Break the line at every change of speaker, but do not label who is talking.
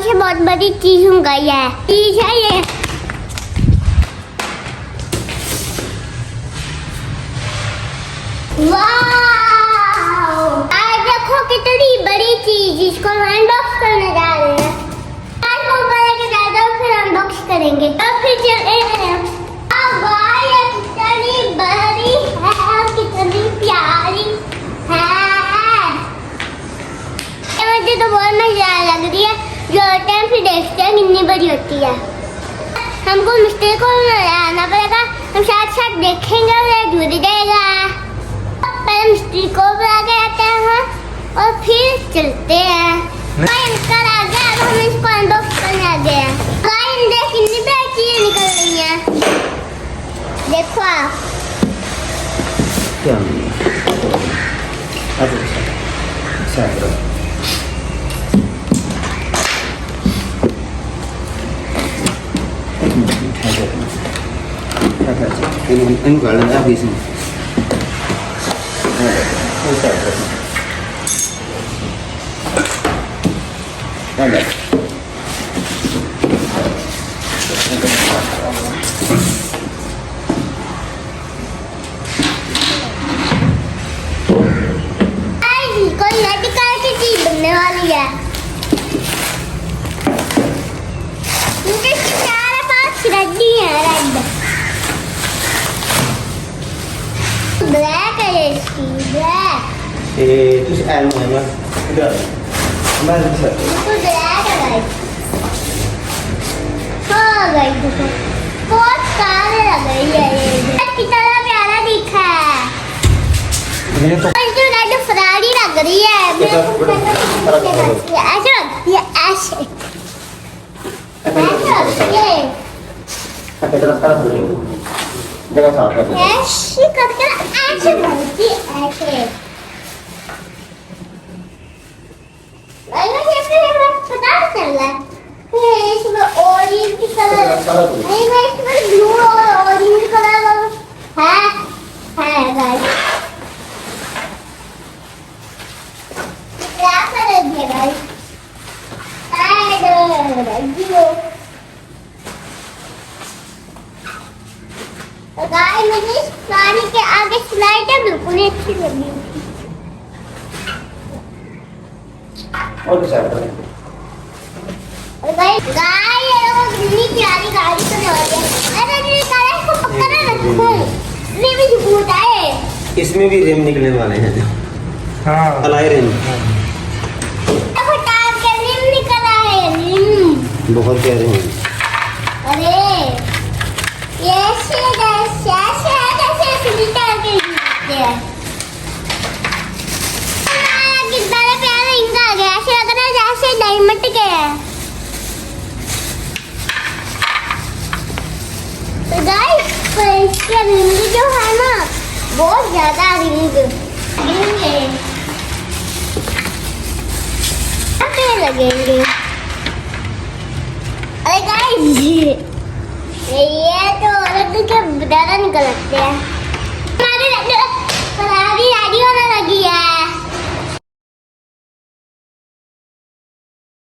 से बहुत बड़ी चीज मंगाई है। चीज है ये। वाह! आज देखो कितनी बड़ी चीज, इसको अनबॉक्स करने जा रहे हैं। आज ऊपर लेके जाएगा फिर अनबॉक्स करेंगे। अब फिर चले हैं। अब ये कितनी बड़ी है, कितनी प्यारी है। मुझे तो बहुत मजा लग रही है। जो टाइम फिर देखते हैं कितनी बड़ी होती है। हमको मिस्त्री को आना पड़ेगा, हम साथ साथ देखेंगे और ये जुड़ जाएगा। पहले मिस्त्री को बुला के आते हैं और फिर चलते हैं। निकल आ गया, अब हम इसको अनबॉक्स करने आ गए हैं। देख कितनी बड़ी चीजें निकल रही हैं। देखो आप
क्या इन गार्डन आप इसमें
कोई लड़का की चीज बनने वाली है। इनके चार पांच रद्दी है। रेड ब्लैक है इसकी। ब्लैक
कुछ एल्म है मैं इधर मैं सर
बिल्कुल ब्लैक है गाइस। हाँ गाइस देखो बहुत सारे लग रही है। ये कितना प्यारा दिखा है।
ये तो
रेड फरारी लग रही है। ऐसे ये ऐसे ये
इधर तरफ जगह साफ कर
ऐसे करके ऐसे बनती है। ऐसे पता नहीं चल रहा है इसमें ऑरेंज कलर इसमें ब्लू और ऑरेंज कलर है गाइस। क्या कलर है गाइस? गाइस मुझे इस पानी के आगे स्लाइड है बिल्कुल अच्छी लगी।
और कुछ ऐड करें
गाइस ये लोग कितनी प्यारी गाड़ी करने वाले हैं। अरे ये कार को पकड़ रखो। इसमें भी भूत आए।
इसमें भी रिम निकलने वाले हैं।
हाँ
अलाय रिम
देखो टायर के रिम निकल आए। रिम
बहुत प्यारे हैं।
अरे ये ऐसे फिल्टर के दिखते हैं। कितना प्यारा रिंग आ गया। ऐसे लग रहा है जैसे डायमंड के है। तो गाइस इसके रिंग जो है ना बहुत ज्यादा रिंग है। पे लगेंगे। अरे गाइस ये तो औरत के बदारा निकलते हैं। हमारे फरारी रेडी होने लगी है।